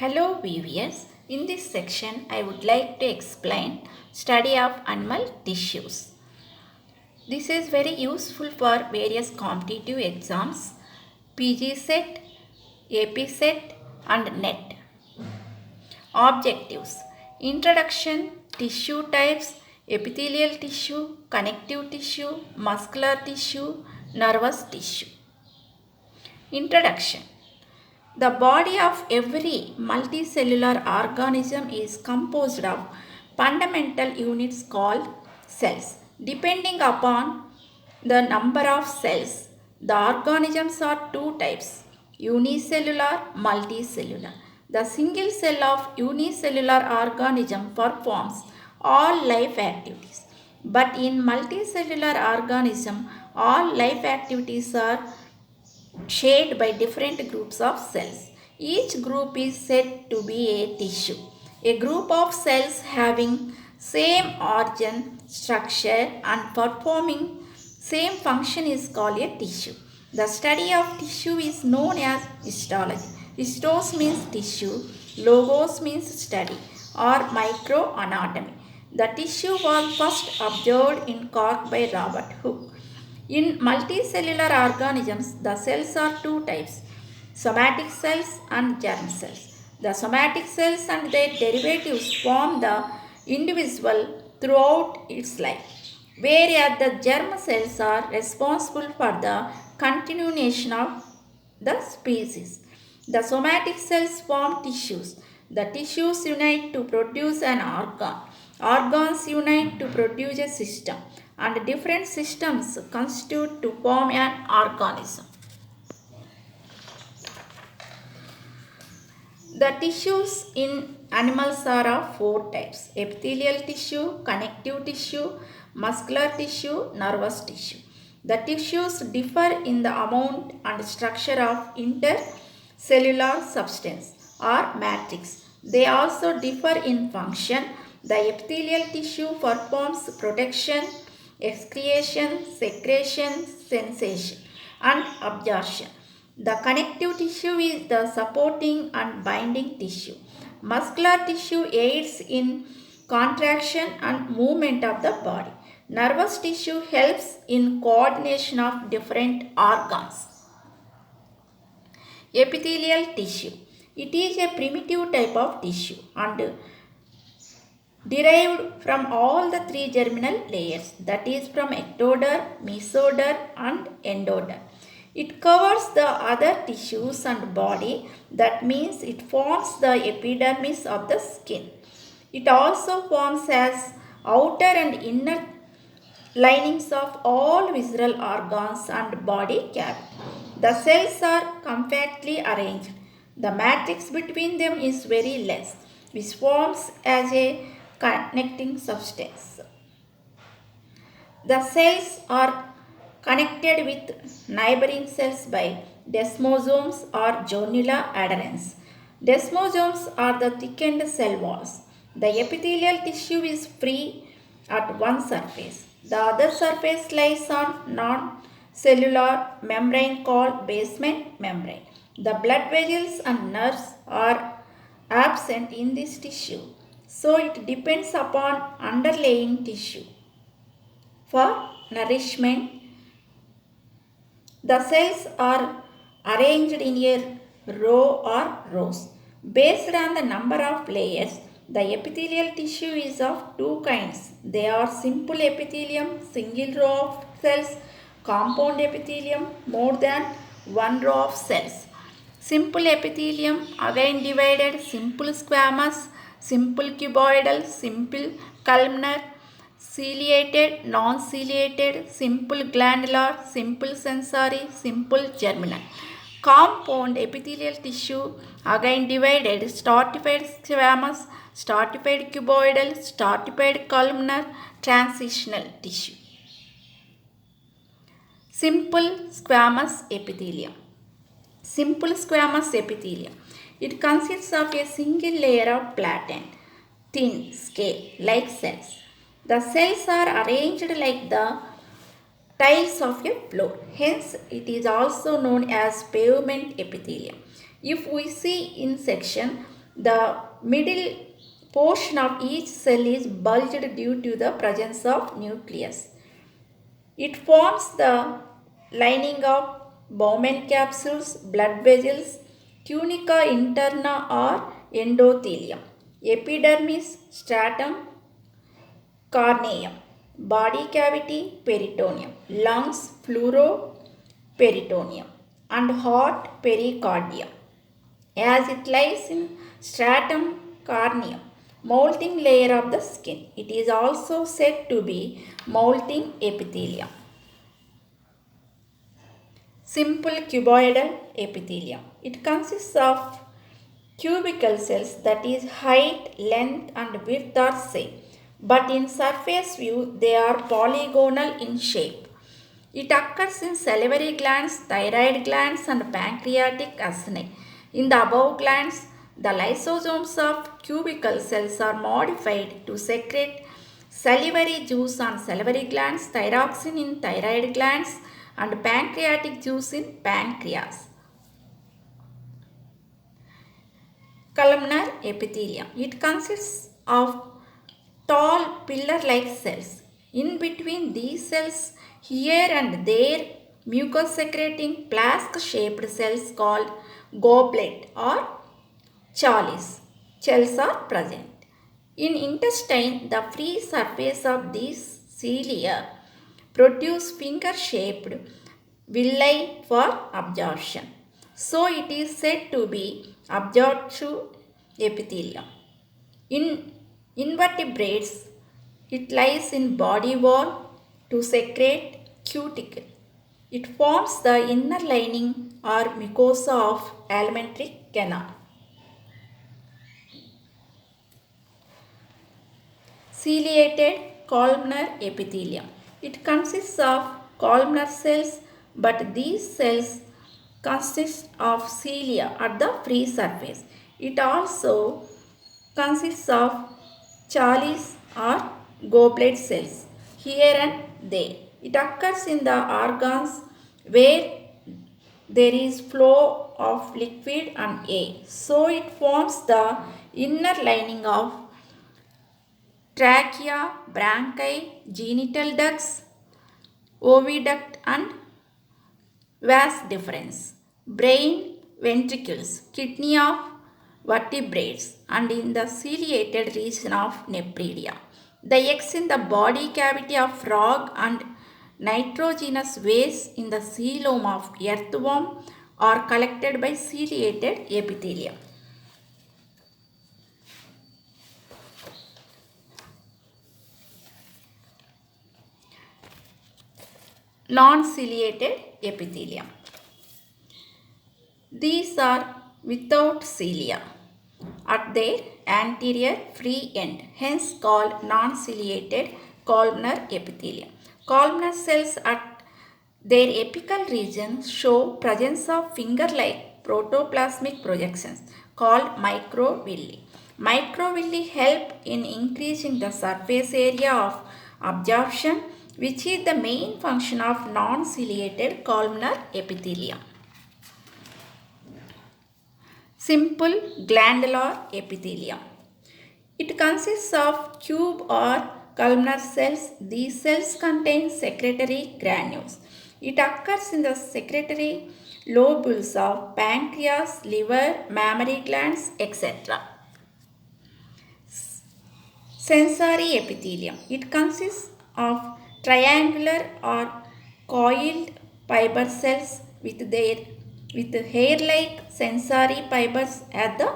Hello viewers, in this section I would like to explain study of animal tissues. This is very useful for various competitive exams, PG set, AP set and NET. Objectives: Introduction, tissue types, epithelial tissue, connective tissue, muscular tissue, nervous tissue. Introduction: The body of every multicellular organism is composed of fundamental units called cells. Depending upon the number of cells, the organisms are two types: unicellular, multicellular. The single cell of unicellular organism performs all life activities, but in multicellular organism, all life activities are shared by different groups of cells. Each group is said to be a tissue. A group of cells having same origin, structure and performing same function is called a tissue. The study of tissue is known as histology. Histos means tissue, logos means study or microanatomy. The tissue was first observed in cork by Robert Hooke. In multicellular organisms, the cells are two types: somatic cells and germ cells. The somatic cells and their derivatives form the individual throughout its life, whereas the germ cells are responsible for the continuation of the species. The somatic cells form tissues. The tissues unite to produce an organ. Organs unite to produce a system, and different systems constitute to form an organism. The tissues in animals are of four types: epithelial tissue, connective tissue, muscular tissue, nervous tissue. The tissues differ in the amount and structure of intercellular substance or matrix. They also differ in function. The epithelial tissue performs protection, excretion, secretion, sensation, and absorption. The connective tissue is the supporting and binding tissue. Muscular tissue aids in contraction and movement of the body. Nervous tissue helps in coordination of different organs. Epithelial tissue. It is a primitive type of tissue and derived from all the three germinal layers, that is from ectoderm, mesoderm and endoderm. It covers the other tissues and body, that means it forms the epidermis of the skin. It also forms as outer and inner linings of all visceral organs and body cavity. The cells are compactly arranged. The matrix between them is very less, which forms as a connecting substance. The cells are connected with neighboring cells by desmosomes or zonula adherens. Desmosomes are the thickened cell walls. The epithelial tissue is free at one surface. The other surface lies on non-cellular membrane called basement membrane. The blood vessels and nerves are absent in this tissue, so it depends upon underlying tissue for nourishment. The cells are arranged in a row or rows. Based on the number of layers, the epithelial tissue is of two kinds. They are simple epithelium, single row of cells, compound epithelium, more than one row of cells. Simple epithelium, again divided: simple squamous, simple cuboidal, simple columnar, ciliated, non-ciliated, simple glandular, simple sensory, simple germinal. Compound epithelial tissue, again divided: stratified squamous, stratified cuboidal, stratified columnar, transitional tissue. Simple squamous epithelium. Simple squamous epithelium. It consists of a single layer of flattened, thin, scale-like cells. The cells are arranged like the tiles of a floor. Hence, it is also known as pavement epithelium. If we see in section, The middle portion of each cell is bulged due to the presence of nucleus. It forms the lining of Bowman capsules, blood vessels, tunica interna or endothelium, epidermis, stratum corneum, body cavity, peritoneum, lungs, peritoneum, and heart, pericardium. As it lies in stratum corneum, molting layer of the skin, it is also said to be molting epithelium. Simple cuboidal epithelium. It consists of cubical cells, that is height, length and width are same, but in surface view they are polygonal in shape. It occurs in salivary glands, thyroid glands and pancreatic acini. In the above glands, the lysosomes of cubical cells are modified to secrete salivary juice on salivary glands, thyroxine in thyroid glands and pancreatic juice in pancreas. Columnar epithelium. It consists of tall pillar-like cells. In between these cells, here and there, mucus-secreting flask-shaped cells called goblet or chalice cells are present. In intestine, the free surface of these cilia produce finger-shaped villi for absorption. So it is said to be absorptive epithelium. In invertebrates, it lies in body wall to secrete cuticle. It forms the inner lining or mucosa of alimentary canal. Ciliated columnar epithelium. It consists of columnar cells, but these cells consist of cilia at the free surface. It also consists of chalice or goblet cells here and there. It occurs in the organs where there is flow of liquid and air. So it forms the inner lining of trachea, bronchi, genital ducts, oviduct and vas deferens, brain, ventricles, kidney of vertebrates and in the ciliated region of nephridia. The eggs in the body cavity of frog and nitrogenous waste in the coelom of earthworm are collected by ciliated epithelium. Non-ciliated epithelium. These are without cilia at their anterior free end, hence called non-ciliated columnar epithelium. Columnar cells at their apical region show presence of finger-like protoplasmic projections called microvilli. Microvilli help in increasing the surface area of absorption, which is the main function of non-ciliated columnar epithelium. Simple glandular epithelium. It consists of tube or columnar cells. These cells contain secretory granules. It occurs in the secretory lobules of pancreas, liver, mammary glands, etc. Sensory epithelium. It consists of triangular or coiled fiber cells with hair-like sensory fibers at the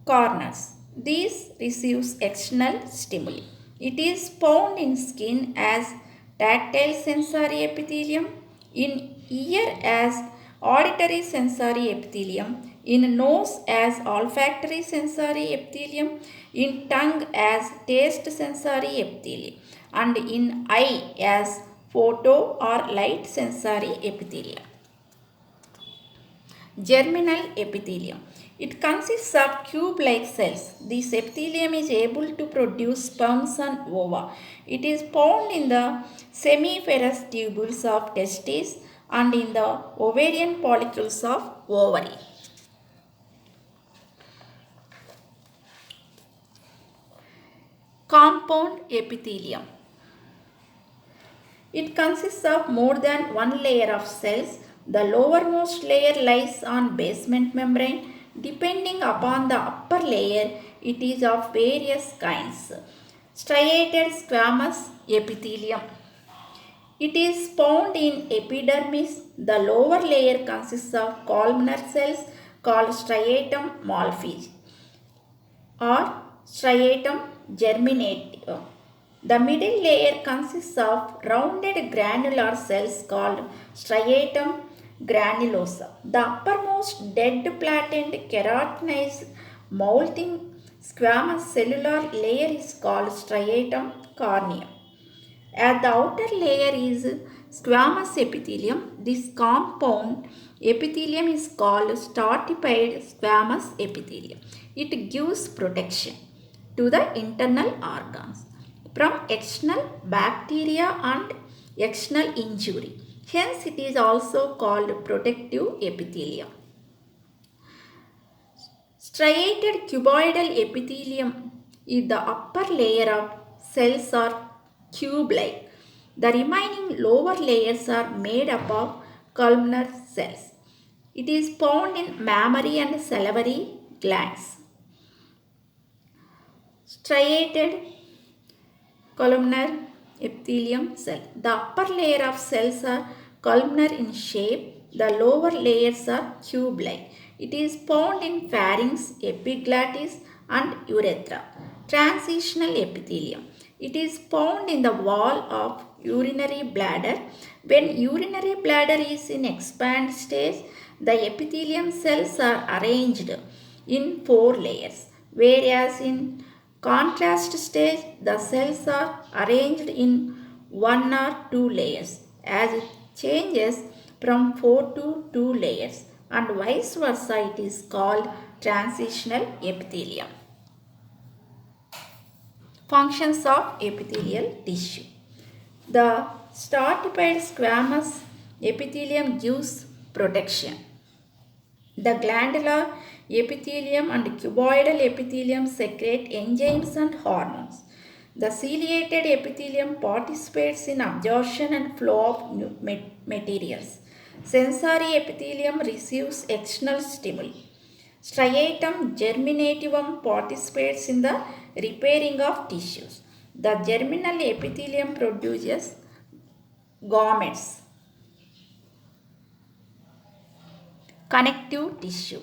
corners. These receives external stimuli. It is found in skin as tactile sensory epithelium, in ear as auditory sensory epithelium, in nose as olfactory sensory epithelium, in tongue as taste sensory epithelium, and in eye as photo or light sensory epithelium. Germinal epithelium. It consists of tube-like cells. This epithelium is able to produce sperms and ova. It is found in the semiferous tubules of testes and in the ovarian follicles of ovary. Compound epithelium. It consists of more than one layer of cells. The lowermost layer lies on basement membrane. Depending upon the upper layer, it is of various kinds. Striated squamous epithelium. It is found in epidermis. The lower layer consists of columnar cells called striatum malpighi or striatum germinativum. The middle layer consists of rounded granular cells called striatum granulosa. The uppermost dead flattened keratinized molting squamous cellular layer is called striatum corneum. At the outer layer is squamous epithelium. This compound epithelium is called stratified squamous epithelium. It gives protection to the internal organs from external bacteria and external injury. Hence, it is also called protective epithelium. Striated cuboidal epithelium is the upper layer of cells are cube-like. The remaining lower layers are made up of columnar cells. It is found in mammary and salivary glands. Striated columnar epithelium cell. The upper layer of cells are columnar in shape. The lower layers are cube-like. It is found in pharynx, epiglottis and urethra. Transitional epithelium. It is found in the wall of urinary bladder. When urinary bladder is in expand stage, the epithelium cells are arranged in 4 layers, whereas in contrast stage, the cells are arranged in 1 or 2 layers. As it changes from 4 to 2 layers and vice versa, it is called transitional epithelium. Functions of epithelial tissue. The stratified squamous epithelium gives protection. The glandular epithelium and cuboidal epithelium secrete enzymes and hormones. The ciliated epithelium participates in absorption and flow of materials. Sensory epithelium receives external stimuli. Striatum germinativum participates in the repairing of tissues. The germinal epithelium produces gametes. Connective tissue.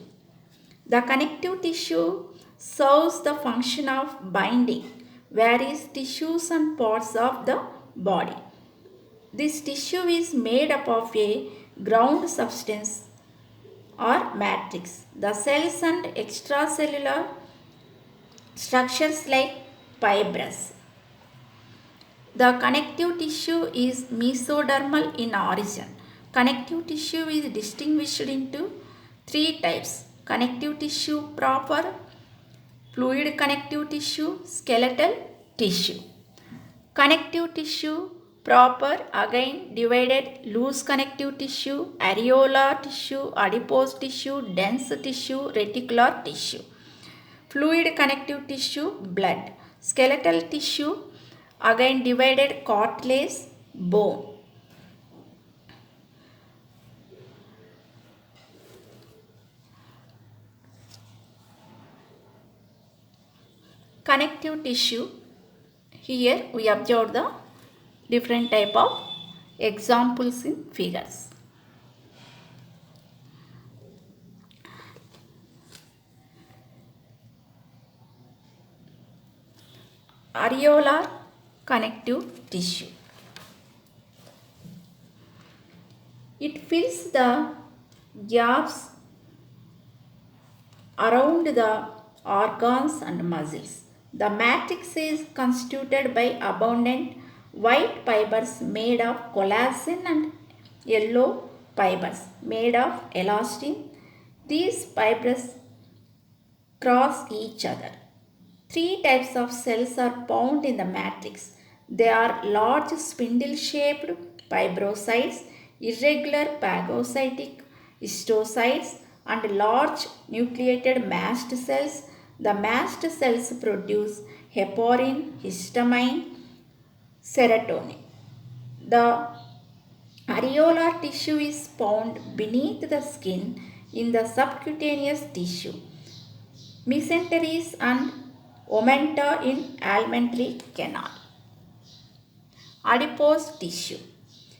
The connective tissue serves the function of binding various tissues and parts of the body. This tissue is made up of a ground substance or matrix. The cells and extracellular structures like fibrous. The connective tissue is mesodermal in origin. Connective tissue is distinguished into 3 types: connective tissue proper, fluid connective tissue, skeletal tissue. Connective tissue proper again divided loose connective tissue, areolar tissue, adipose tissue, dense tissue, reticular tissue. Fluid connective tissue, blood. Skeletal tissue again divided cartilage, bone. Connective tissue, here we observe the different type of examples in figures. Areolar connective tissue. It fills the gaps around the organs and muscles. The matrix is constituted by abundant white fibers made of collagen and yellow fibers made of elastin. These fibers cross each other. 3 types of cells are found in the matrix. They are large spindle-shaped fibrocytes, irregular phagocytic histiocytes, and large nucleated mast cells. The mast cells produce heparin, histamine, serotonin. The areolar tissue is found beneath the skin in the subcutaneous tissue, mesenteries and omenta in alimentary canal. Adipose tissue.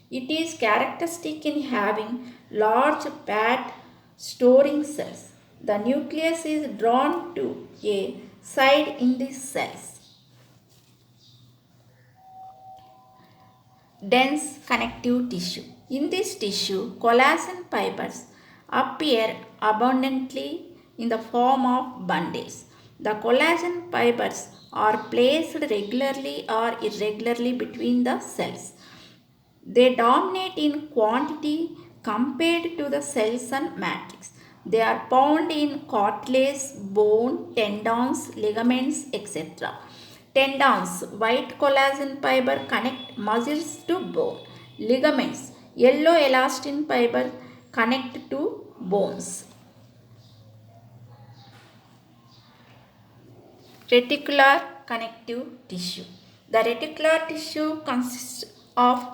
It is characteristic in having large fat storing cells. The nucleus is drawn to a side in these cells. Dense connective tissue. In this tissue, collagen fibers appear abundantly in the form of bundles. The collagen fibers are placed regularly or irregularly between the cells. They dominate in quantity compared to the cells and matrix. They are found in cartilage, bone, tendons, ligaments, etc. Tendons, white collagen fiber connect muscles to bone. Ligaments, yellow elastin fiber connect to bones. Reticular connective tissue. The reticular tissue consists of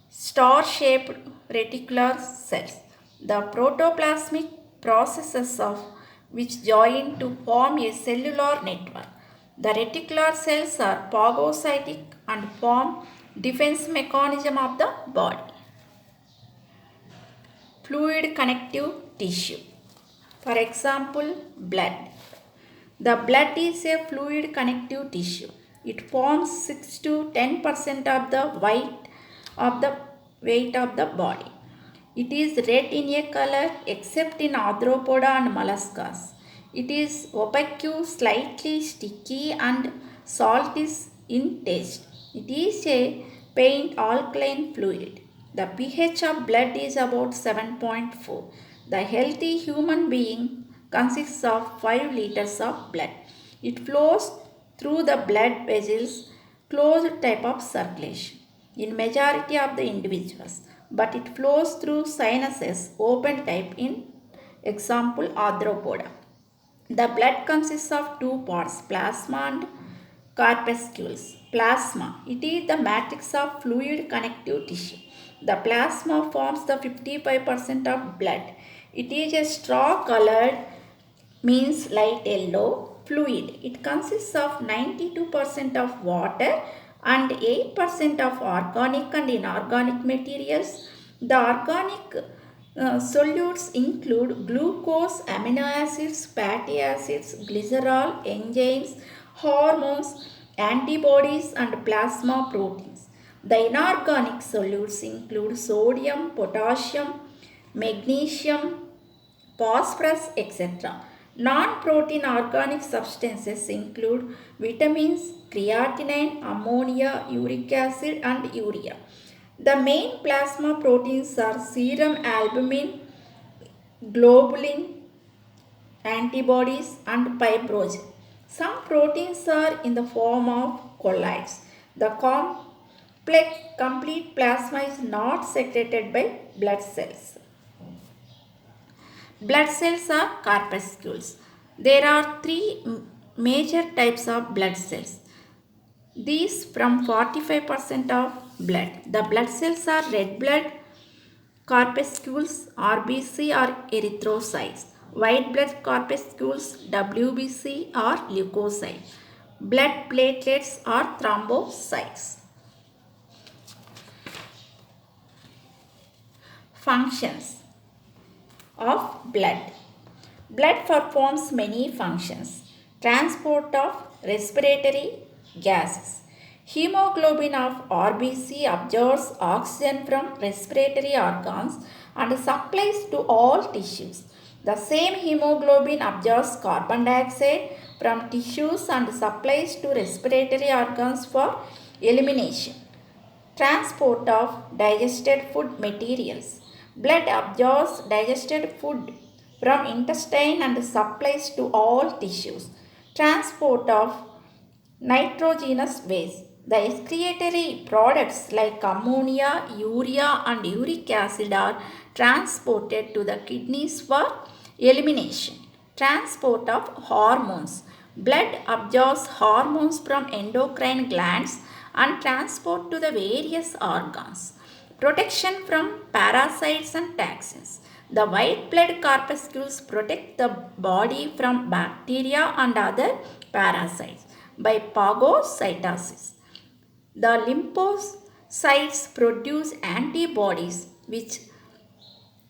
star-shaped reticular cells. The protoplasmic processes of which join to form a cellular network. The reticular cells are phagocytic and form defense mechanism of the body. Fluid connective tissue. For example, blood. The blood is a fluid connective tissue. It forms 6 to 10% of the weight of the body. It is red in a color except in arthropoda and molluscas. It is opaque, slightly sticky and salty in taste. It is a faint alkaline fluid. The pH of blood is about 7.4. The healthy human being consists of 5 liters of blood. It flows through the blood vessels, closed type of circulation in majority of the individuals, but it flows through sinuses, open type in example arthropoda. The blood consists of two parts, plasma and corpuscles. Plasma, it is the matrix of fluid connective tissue. The plasma forms the 55% of blood. It is a straw colored, means light yellow fluid. It consists of 92% of water and 8% of organic and inorganic materials. The organic solutes include glucose, amino acids, fatty acids, glycerol, enzymes, hormones, antibodies and plasma proteins. The inorganic solutes include sodium, potassium, magnesium, phosphorus, etc. Non-protein organic substances include vitamins, creatinine, ammonia, uric acid and urea. The main plasma proteins are serum albumin, globulin, antibodies and fibrogen. Some proteins are in the form of colloids. The complete plasma is not secreted by blood cells. Blood cells are corpuscles. There are 3 major types of blood cells. These from 45% of blood. The blood cells are red blood corpuscles, RBC or erythrocytes. White blood corpuscles, WBC or leukocytes. Blood platelets or thrombocytes. Functions of blood. Blood performs many functions. Transport of respiratory gases. Hemoglobin of RBC absorbs oxygen from respiratory organs and supplies to all tissues. The same hemoglobin absorbs carbon dioxide from tissues and supplies to respiratory organs for elimination. Transport of digested food materials. Blood absorbs digested food from intestine and supplies to all tissues. Transport of nitrogenous waste. The excretory products like ammonia, urea and uric acid are transported to the kidneys for elimination. Transport of hormones. Blood absorbs hormones from endocrine glands and transport to the various organs. Protection from parasites and toxins. The white blood corpuscles protect the body from bacteria and other parasites by phagocytosis. The lymphocytes produce antibodies which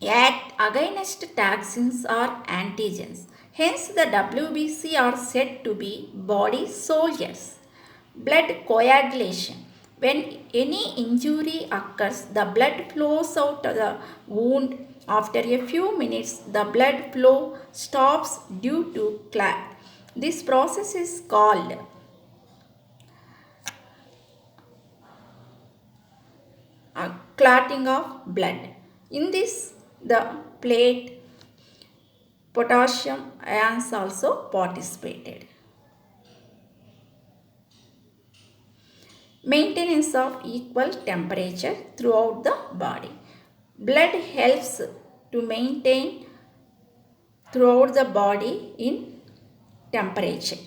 act against toxins or antigens. Hence, the WBC are said to be body soldiers. Blood coagulation. When any injury occurs, the blood flows out of the wound. After a few minutes, the blood flow stops due to clot. This process is called clotting of blood. In this, the plate potassium ions also participated. Maintenance of equal temperature throughout the body. Blood helps to maintain throughout the body in temperature.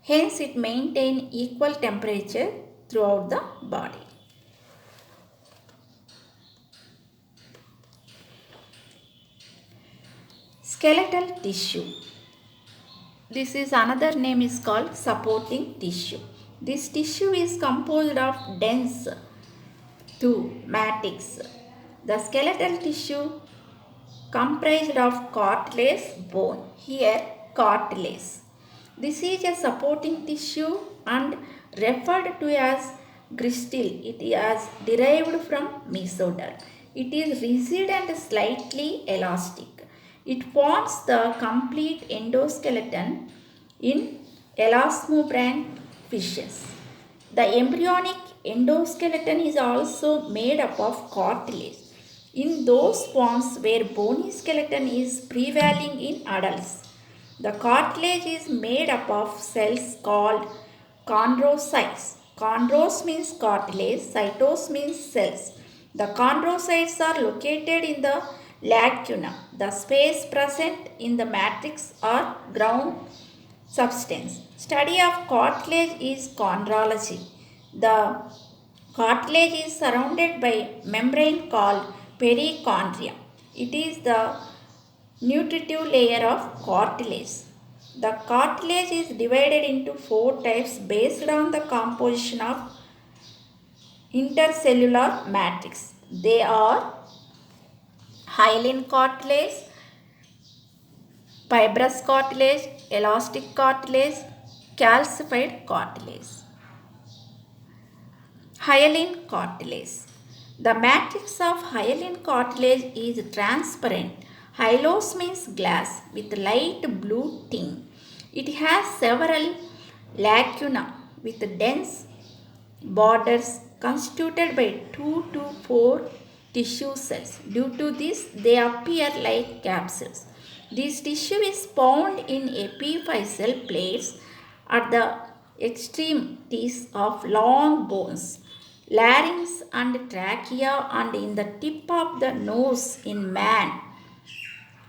Hence, it maintains equal temperature throughout the body. Skeletal tissue. This is another name is called supporting tissue. This tissue is composed of dense to matrix. The skeletal tissue comprised of cartilage bone. Here cartilage. This is a supporting tissue and referred to as gristle. It is derived from mesoderm. It is rigid and slightly elastic. It forms the complete endoskeleton in elasmobranch fishes. The embryonic endoskeleton is also made up of cartilage in those forms where bony skeleton is prevailing in adults. The cartilage is made up of cells called chondrocytes. Chondros means cartilage, cytos means cells. The chondrocytes are located in the lacuna, the space present in the matrix or ground substance. Study of cartilage is chondrology. The cartilage is surrounded by membrane called perichondrium. It is the nutritive layer of cartilage. The cartilage is divided into four types based on the composition of intercellular matrix. They are hyaline cartilage, fibrous cartilage, elastic cartilage, calcified cartilage. Hyaline cartilage. The matrix of hyaline cartilage is transparent. Hyalos means glass with light blue tint. It has several lacuna with dense borders constituted by 2 to 4 tissue cells. Due to this, they appear like capsules. This tissue is found in epiphyseal plates at the extremities of long bones, larynx and trachea, and in the tip of the nose in man,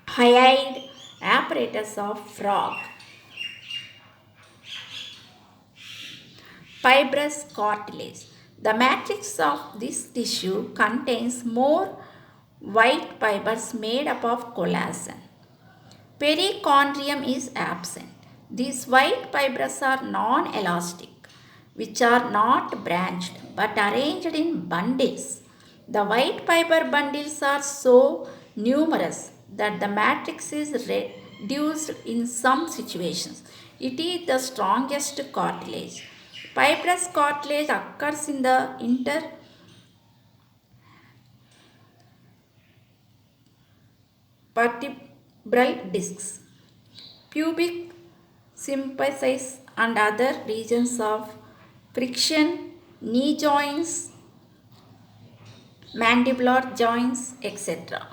hyoid apparatus of frog. Fibrous cartilage. The matrix of this tissue contains more white fibers made up of collagen. Perichondrium is absent. These white fibers are non-elastic, which are not branched but arranged in bundles. The white fiber bundles are so numerous that the matrix is reduced in some situations. It is the strongest cartilage. Fibrous cartilage occurs in the intervertebral discs, pubic symphysis, and other regions of friction, knee joints, mandibular joints, etc.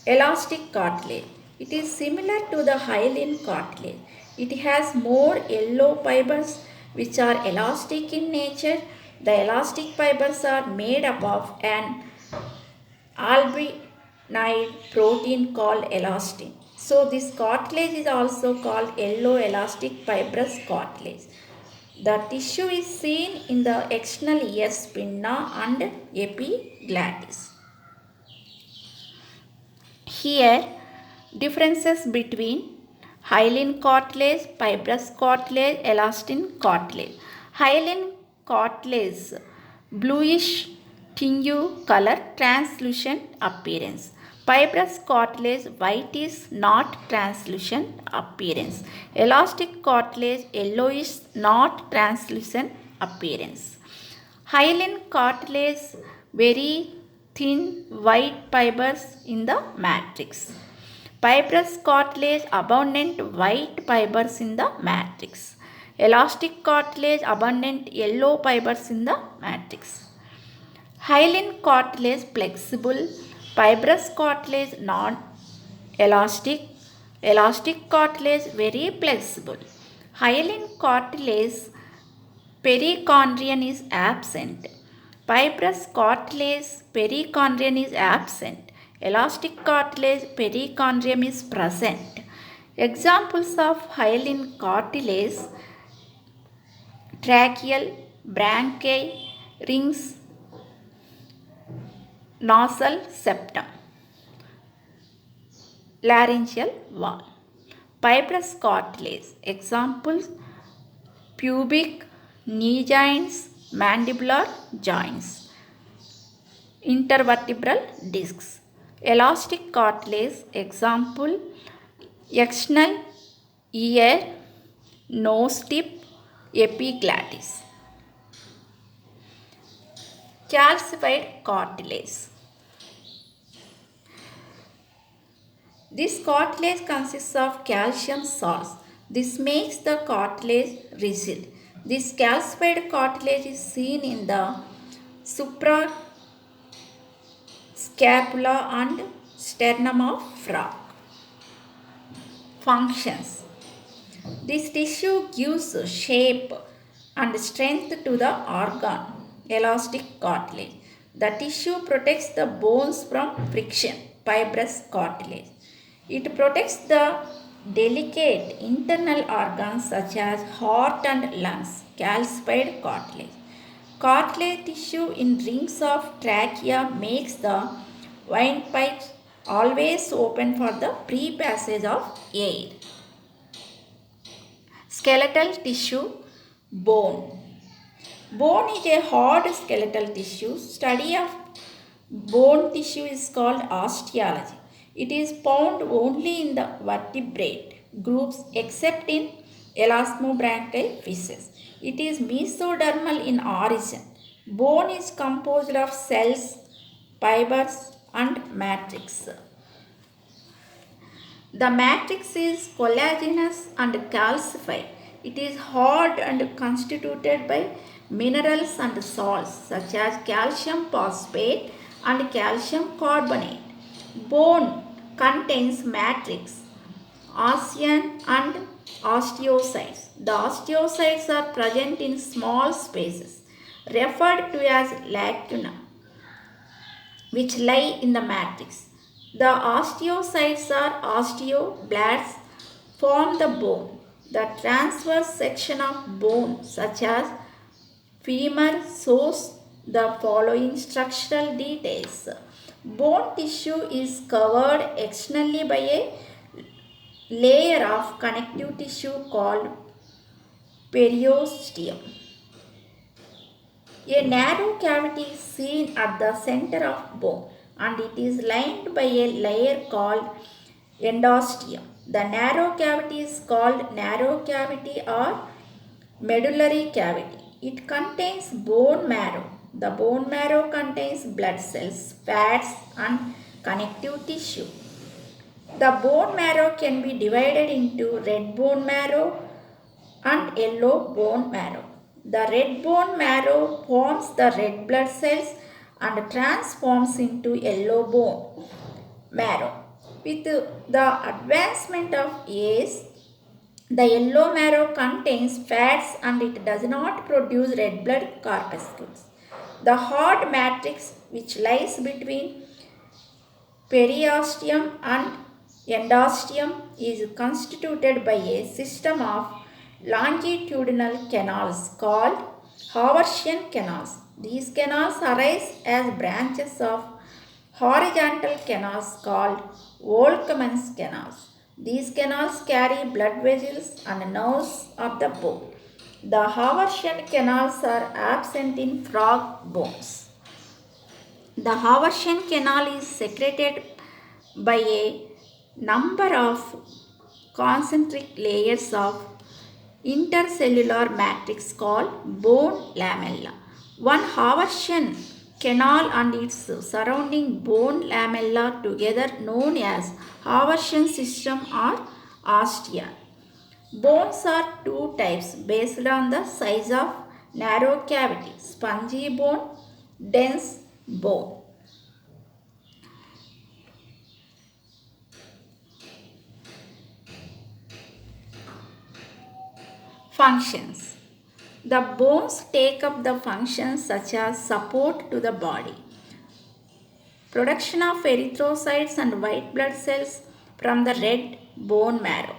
Elastic cartilage. It is similar to the hyaline cartilage. It has more yellow fibers which are elastic in nature. The elastic fibers are made up of an albuminoid protein called elastin. So this cartilage is also called yellow elastic fibrous cartilage. The tissue is seen in the external ears pinna and epiglottis. Here, differences between hyaline cartilage, fibrous cartilage, elastin cartilage. Hyaline cartilage, bluish tinge color, translucent appearance. Fibrous cartilage, whitish, not translucent appearance. Elastic cartilage, yellowish, not translucent appearance. Hyaline cartilage, very thin white fibers in the matrix. Fibrous cartilage, abundant white fibers in the matrix. Elastic cartilage, abundant yellow fibers in the matrix. Hyaline cartilage, flexible. Fibrous cartilage, non-elastic. Elastic cartilage, very flexible. Hyaline cartilage, perichondrion is absent. Fibrous cartilage, perichondrion is absent. Elastic cartilage, perichondrium is present. Examples of hyaline cartilage: tracheal, branchial, rings, nasal septum, laryngeal wall. Fibrous cartilage examples: pubic, knee joints, mandibular joints, intervertebral discs. Elastic cartilage example: external ear, nose tip, epiglottis. Calcified cartilage. This cartilage consists of calcium salts. This makes the cartilage rigid. This calcified cartilage is seen in the suprascapula and sternum of frog. Functions. This tissue gives shape and strength to the organ, elastic cartilage. The tissue protects the bones from friction, fibrous cartilage. It protects the delicate internal organs such as heart and lungs, calcified cartilage. Cartilage tissue in rings of trachea makes the windpipes always open for the free passage of air. Skeletal tissue, bone. Bone is a hard skeletal tissue. Study of bone tissue is called osteology. It is found only in the vertebrate groups except in elasmobranchial fishes. It is mesodermal in origin. Bone is composed of cells, fibers, and matrix. The matrix is collagenous and calcified. It is hard and constituted by minerals and salts such as calcium phosphate and calcium carbonate. Bone contains matrix, osseon and osteocytes. The osteocytes are present in small spaces referred to as lacuna, which lie in the matrix. The osteocytes or osteoblasts form the bone. The transverse section of bone, such as femur, shows the following structural details. Bone tissue is covered externally by a layer of connective tissue called periosteum. A narrow cavity is seen at the center of bone and it is lined by a layer called endosteum. The narrow cavity is called narrow cavity or medullary cavity. It contains bone marrow. The bone marrow contains blood cells, fats, and connective tissue. The bone marrow can be divided into red bone marrow and yellow bone marrow. The red bone marrow forms the red blood cells and transforms into yellow bone marrow. With the advancement of age, the yellow marrow contains fats and it does not produce red blood corpuscles. The hard matrix which lies between periosteum and Endosteum is constituted by a system of longitudinal canals called Haversian canals. These canals arise as branches of horizontal canals called Volkmann's canals. These canals carry blood vessels and nerves of the bone. The Haversian canals are absent in frog bones. The Haversian canal is secreted by a number of concentric layers of intercellular matrix called bone lamella. One Haversian canal and its surrounding bone lamella together known as Haversian system or ostia. Bones are two types based on the size of narrow cavity, spongy bone, dense bone. Functions. The bones take up the functions such as support to the body, production of erythrocytes and white blood cells from the red bone marrow,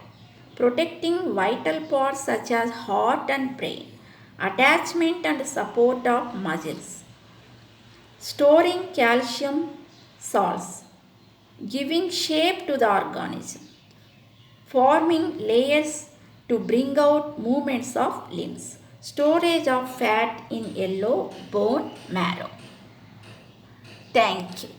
protecting vital parts such as heart and brain, attachment and support of muscles, storing calcium salts, giving shape to the organism, forming layers to bring out movements of limbs, storage of fat in yellow bone marrow. Thank you.